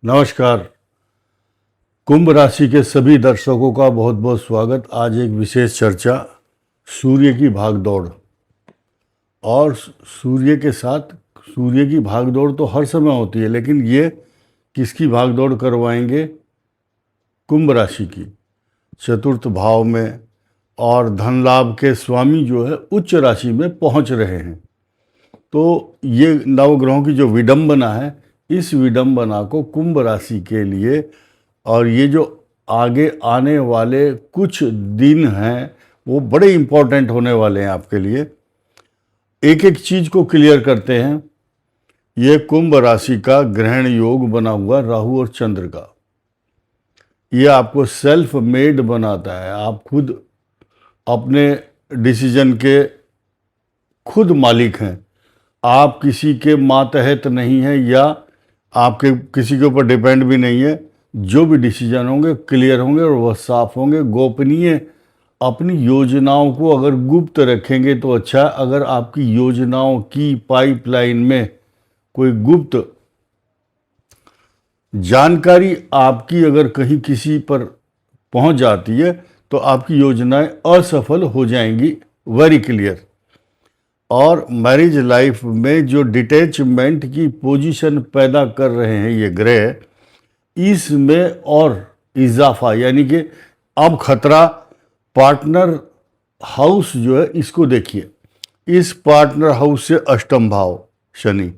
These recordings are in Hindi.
नमस्कार। कुंभ राशि के सभी दर्शकों का बहुत बहुत स्वागत। आज एक विशेष चर्चा सूर्य की भागदौड़ और सूर्य के साथ सूर्य की भागदौड़ तो हर समय होती है, लेकिन ये किसकी भागदौड़ करवाएंगे? कुंभ राशि की। चतुर्थ भाव में और धन लाभ के स्वामी जो है उच्च राशि में पहुंच रहे हैं। तो ये नवग्रहों की जो विडंबना है, इस विडंबना को कुंभ राशि के लिए और ये जो आगे आने वाले कुछ दिन हैं वो बड़े इम्पोर्टेंट होने वाले हैं आपके लिए। एक एक चीज को क्लियर करते हैं। ये कुंभ राशि का ग्रहण योग बना हुआ राहु और चंद्र का, ये आपको सेल्फ मेड बनाता है। आप खुद अपने डिसीजन के खुद मालिक हैं। आप किसी के मातहत नहीं हैं या आपके किसी के ऊपर डिपेंड भी नहीं है। जो भी डिसीजन होंगे क्लियर होंगे और वह साफ होंगे, गोपनीय। अपनी योजनाओं को अगर गुप्त रखेंगे तो अच्छा। अगर आपकी योजनाओं की पाइपलाइन में कोई गुप्त जानकारी आपकी अगर कहीं किसी पर पहुंच जाती है तो आपकी योजनाएं असफल हो जाएंगी। Very clear. और मैरिज लाइफ में जो डिटैचमेंट की पोजीशन पैदा कर रहे हैं ये ग्रह, इसमें और इजाफा, यानी कि अब खतरा पार्टनर हाउस जो है इसको देखिए। इस पार्टनर हाउस से अष्टम भाव शनि,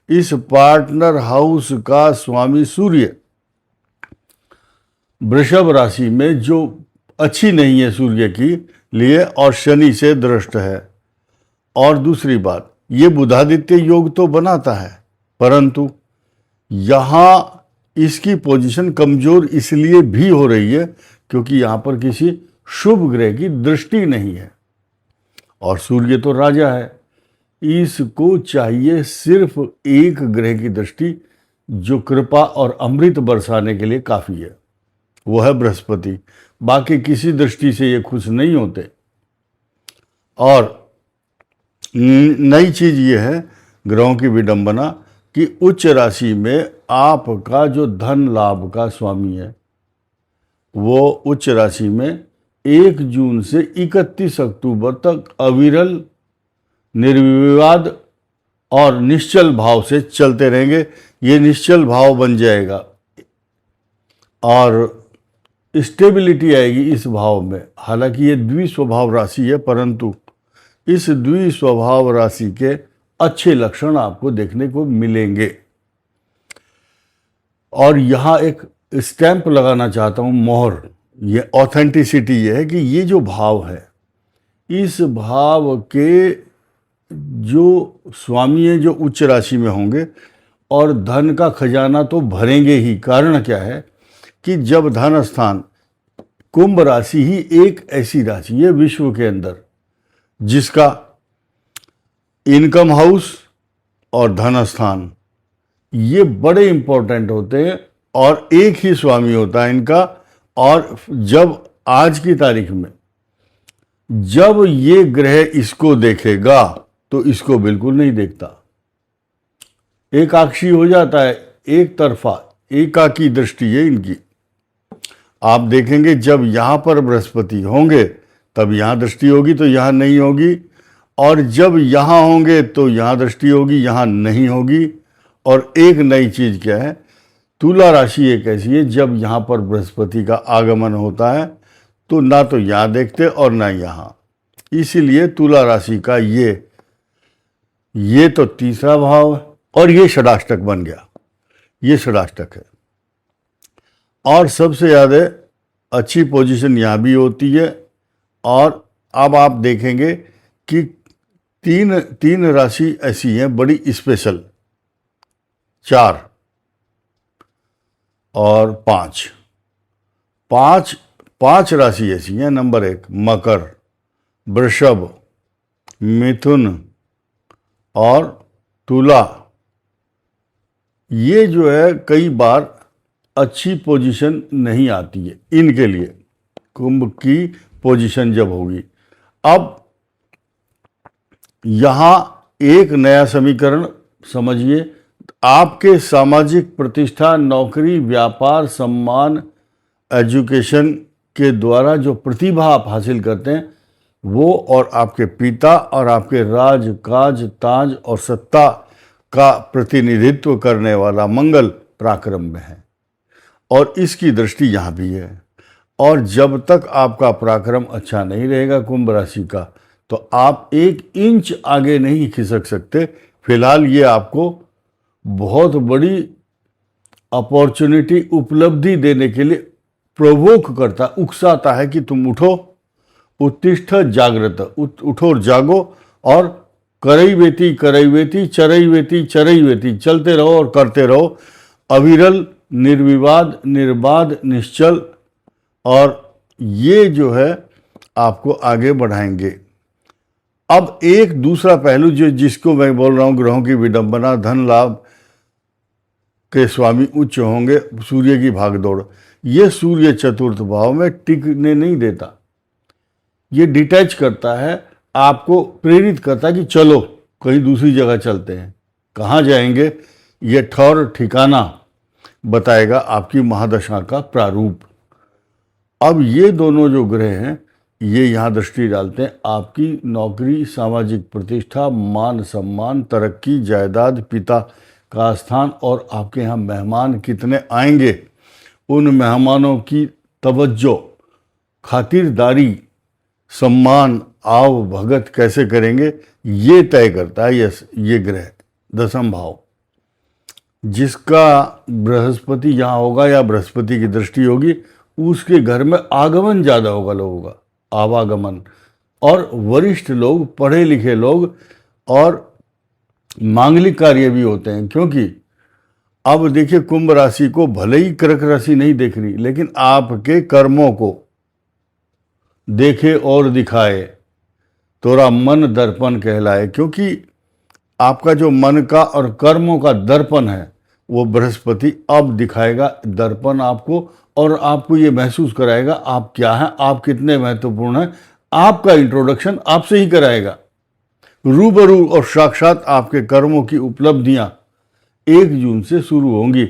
इस पार्टनर हाउस का स्वामी सूर्य वृषभ राशि में जो अच्छी नहीं है सूर्य की लिए और शनि से दृष्ट है। और दूसरी बात, ये बुधादित्य योग तो बनाता है, परंतु यहाँ इसकी पोजीशन कमजोर इसलिए भी हो रही है क्योंकि यहाँ पर किसी शुभ ग्रह की दृष्टि नहीं है। और सूर्य तो राजा है, इसको चाहिए सिर्फ एक ग्रह की दृष्टि जो कृपा और अमृत बरसाने के लिए काफ़ी है, वो है बृहस्पति। बाकी किसी दृष्टि से ये खुश नहीं होते। और नई चीज ये है ग्रहों की विडंबना कि उच्च राशि में आपका जो धन लाभ का स्वामी है वो उच्च राशि में 1 जून से 31 अक्टूबर तक अविरल, निर्विवाद और निश्चल भाव से चलते रहेंगे। ये निश्चल भाव बन जाएगा और स्टेबिलिटी आएगी इस भाव में। हालांकि ये द्विस्वभाव राशि है, परंतु इस द्विस्वभाव राशि के अच्छे लक्षण आपको देखने को मिलेंगे। और यहाँ एक स्टैंप लगाना चाहता हूँ, मोहर। ये ऑथेंटिसिटी ये है कि ये जो भाव है, इस भाव के जो स्वामी है जो उच्च राशि में होंगे और धन का खजाना तो भरेंगे ही। कारण क्या है कि जब धन स्थान, कुंभ राशि ही एक ऐसी राशि है विश्व के अंदर जिसका इनकम हाउस और धन स्थान ये बड़े इंपॉर्टेंट होते हैं और एक ही स्वामी होता है इनका। और जब आज की तारीख में जब ये ग्रह इसको देखेगा तो इसको बिल्कुल नहीं देखता, एकाक्षी हो जाता है, एक तरफा एकाकी दृष्टि है इनकी। आप देखेंगे जब यहां पर बृहस्पति होंगे तब यहां दृष्टि होगी तो यहां नहीं होगी, और जब यहां होंगे तो यहां दृष्टि होगी, यहां नहीं होगी। और एक नई चीज क्या है, तुला राशि एक ऐसी है जब यहां पर बृहस्पति का आगमन होता है तो ना तो यहां देखते और ना यहां। इसीलिए तुला राशि का ये तो तीसरा भाव है और ये षडाष्टक बन गया, ये षडाष्टक है। और सबसे ज़्यादा अच्छी पोजीशन यहाँ भी होती है। और अब आप देखेंगे कि तीन राशि ऐसी हैं बड़ी स्पेशल, 4 और 5 राशि ऐसी हैं। नंबर 1 मकर, वृषभ, मिथुन और तुला। ये जो है कई बार अच्छी पोजीशन नहीं आती है इनके लिए, कुंभ की पोजीशन जब होगी। अब यहाँ एक नया समीकरण समझिए, आपके सामाजिक प्रतिष्ठा, नौकरी, व्यापार, सम्मान, एजुकेशन के द्वारा जो प्रतिभा आप हासिल करते हैं वो, और आपके पिता और आपके राज काज ताज और सत्ता का प्रतिनिधित्व करने वाला मंगल पराक्रम में है और इसकी दृष्टि यहाँ भी है। और जब तक आपका पराक्रम अच्छा नहीं रहेगा कुंभ राशि का, तो आप 1 इंच आगे नहीं खिसक सकते। फिलहाल ये आपको बहुत बड़ी अपॉर्चुनिटी, उपलब्धि देने के लिए प्रोवोक करता, उकसाता है कि तुम उठो, उत्तिष्ठ जागृत, उठो और जागो और करैवेति करैवेति चरैवेति चरैवेति, चलते रहो और करते रहो, अविरल, निर्विवाद, निर्बाध, निश्चल, और ये जो है आपको आगे बढ़ाएंगे। अब एक दूसरा पहलू जिसको मैं बोल रहा हूँ, ग्रहों की विडंबना, धन लाभ के स्वामी उच्च होंगे, सूर्य की भागदौड़, ये सूर्य चतुर्थ भाव में टिकने नहीं देता, ये डिटैच करता है, आपको प्रेरित करता है कि चलो कहीं दूसरी जगह चलते हैं। कहाँ जाएंगे ये ठौर ठिकाना बताएगा आपकी महादशा का प्रारूप। अब ये दोनों जो ग्रह हैं ये यहाँ दृष्टि डालते हैं आपकी नौकरी, सामाजिक प्रतिष्ठा, मान सम्मान, तरक्की, जायदाद, पिता का स्थान, और आपके यहाँ मेहमान कितने आएंगे, उन मेहमानों की तवज्जो, खातिरदारी, सम्मान, आव भगत कैसे करेंगे, ये तय करता है ये ग्रह। दसम भाव जिसका बृहस्पति यहाँ होगा या बृहस्पति की दृष्टि होगी, उसके घर में आगमन ज़्यादा होगा लोगों का, आवागमन, और वरिष्ठ लोग, पढ़े लिखे लोग, और मांगलिक कार्य भी होते हैं। क्योंकि अब देखिए कुंभ राशि को भले ही कर्क राशि नहीं देख रही, लेकिन आपके कर्मों को देखे और दिखाए, तोरा मन दर्पण कहलाए। क्योंकि आपका जो मन का और कर्मों का दर्पण है वो बृहस्पति अब दिखाएगा दर्पण आपको, और आपको ये महसूस कराएगा आप क्या हैं, आप कितने महत्वपूर्ण हैं। आपका इंट्रोडक्शन आपसे ही कराएगा, रूबरू और साक्षात आपके कर्मों की उपलब्धियां 1 जून से शुरू होंगी।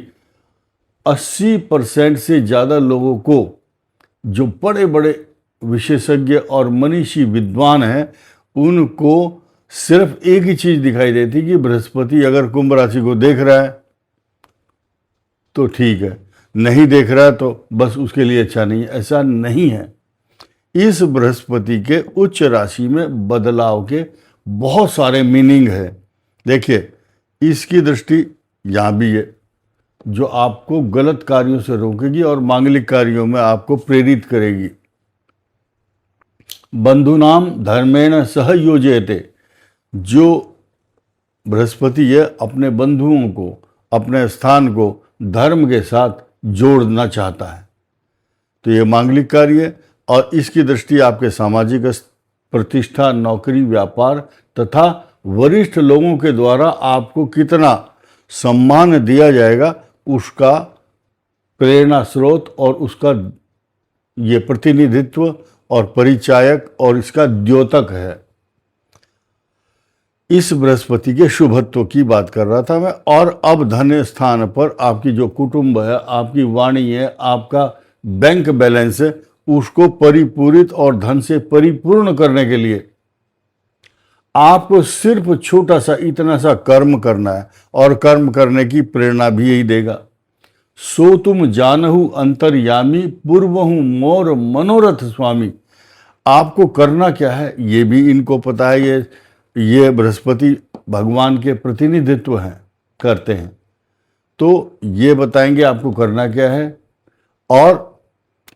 80% से ज़्यादा लोगों को, जो बड़े बड़े विशेषज्ञ और मनीषी विद्वान हैं, उनको सिर्फ एक ही चीज़ दिखाई देती कि बृहस्पति अगर कुंभ राशि को देख रहा है तो ठीक है, नहीं देख रहा है तो बस उसके लिए अच्छा नहीं है। ऐसा नहीं है। इस बृहस्पति के उच्च राशि में बदलाव के बहुत सारे मीनिंग है। देखिए इसकी दृष्टि यहाँ भी है, जो आपको गलत कार्यों से रोकेगी और मांगलिक कार्यों में आपको प्रेरित करेगी। बंधुनाम धर्मेण सह योजयते, जो बृहस्पति है अपने बंधुओं को, अपने स्थान को धर्म के साथ जोड़ना चाहता है, तो ये मांगलिक कार्य, और इसकी दृष्टि आपके सामाजिक प्रतिष्ठा, नौकरी, व्यापार तथा वरिष्ठ लोगों के द्वारा आपको कितना सम्मान दिया जाएगा उसका प्रेरणा स्रोत और उसका ये प्रतिनिधित्व और परिचायक और इसका द्योतक है। इस बृहस्पति के शुभत्व की बात कर रहा था मैं। और अब धन स्थान पर आपकी जो कुटुंब है, आपकी वाणी है, आपका बैंक बैलेंस है, उसको परिपूरित और धन से परिपूर्ण करने के लिए आपको सिर्फ छोटा सा इतना सा कर्म करना है, और कर्म करने की प्रेरणा भी यही देगा। सो तुम जानहु अंतर्यामी, पूर्वहु मोर मनोरथ स्वामी। आपको करना क्या है ये भी इनको पता है। ये बृहस्पति भगवान के प्रतिनिधित्व हैं, करते हैं, तो ये बताएंगे आपको करना क्या है, और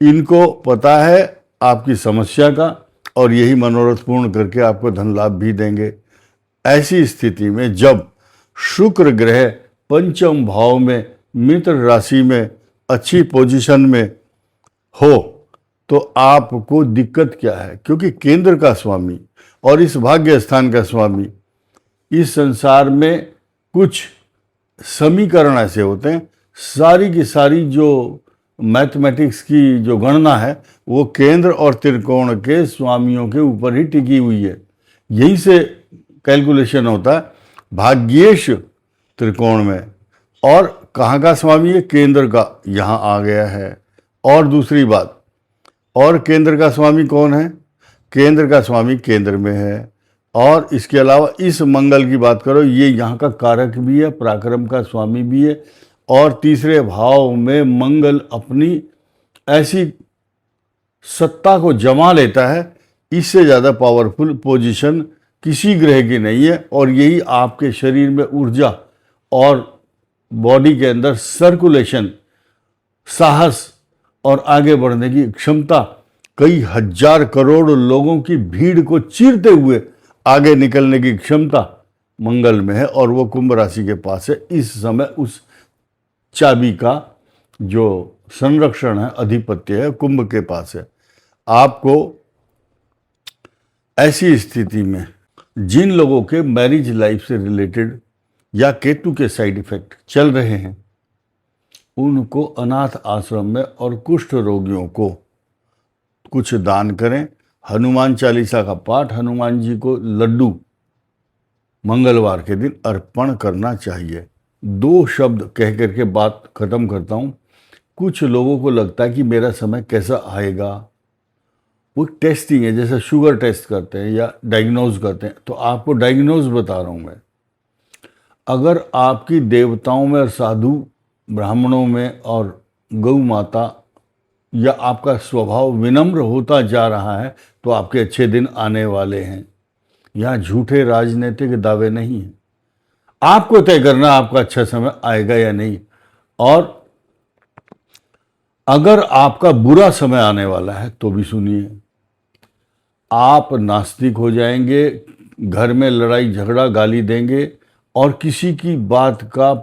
इनको पता है आपकी समस्या का, और यही मनोरथ पूर्ण करके आपको धन लाभ भी देंगे। ऐसी स्थिति में जब शुक्र ग्रह पंचम भाव में मित्र राशि में अच्छी पोजीशन में हो, तो आपको दिक्कत क्या है, क्योंकि केंद्र का स्वामी और इस भाग्य स्थान का स्वामी, इस संसार में कुछ समीकरण ऐसे होते हैं, सारी की सारी जो मैथमेटिक्स की जो गणना है वो केंद्र और त्रिकोण के स्वामियों के ऊपर ही टिकी हुई है। यहीं से कैलकुलेशन होता है। भाग्येश त्रिकोण में और कहाँ का स्वामी है? केंद्र का, यहाँ आ गया है। और दूसरी बात, और केंद्र का स्वामी कौन है? केंद्र का स्वामी केंद्र में है। और इसके अलावा इस मंगल की बात करो, ये यहाँ का कारक भी है, पराक्रम का स्वामी भी है। और तीसरे भाव में मंगल अपनी ऐसी सत्ता को जमा लेता है, इससे ज़्यादा पावरफुल पोजीशन किसी ग्रह की नहीं है। और यही आपके शरीर में ऊर्जा और बॉडी के अंदर सर्कुलेशन, साहस और आगे बढ़ने की क्षमता, कई हजार करोड़ लोगों की भीड़ को चीरते हुए आगे निकलने की क्षमता मंगल में है। और वो कुंभ राशि के पास है। इस समय उस चाबी का जो संरक्षण है, अधिपत्य है, कुंभ के पास है। आपको ऐसी स्थिति में जिन लोगों के मैरिज लाइफ से रिलेटेड या केतु के साइड इफेक्ट चल रहे हैं, उनको अनाथ आश्रम में और कुष्ठ रोगियों को कुछ दान करें। हनुमान चालीसा का पाठ, हनुमान जी को लड्डू मंगलवार के दिन अर्पण करना चाहिए। 2 शब्द कह करके बात खत्म करता हूँ। कुछ लोगों को लगता है कि मेरा समय कैसा आएगा, वो टेस्टिंग है, जैसे शुगर टेस्ट करते हैं या डायग्नोज करते हैं। तो आपको डायग्नोज बता रहा हूँ मैं। अगर आपकी देवताओं में और साधु ब्राह्मणों में और गौ माता या आपका स्वभाव विनम्र होता जा रहा है, तो आपके अच्छे दिन आने वाले हैं। यहाँ झूठे राजनीतिक दावे नहीं हैं। आपको तय करना आपका अच्छा समय आएगा या नहीं। और अगर आपका बुरा समय आने वाला है तो भी सुनिए, आप नास्तिक हो जाएंगे, घर में लड़ाई झगड़ा, गाली देंगे और किसी की बात का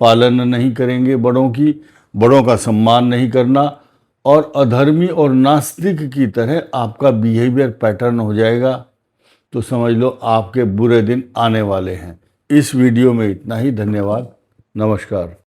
पालन नहीं करेंगे, बड़ों का सम्मान नहीं करना, और अधर्मी और नास्तिक की तरह आपका बिहेवियर पैटर्न हो जाएगा। तो समझ लो आपके बुरे दिन आने वाले हैं। इस वीडियो में इतना ही। धन्यवाद, नमस्कार।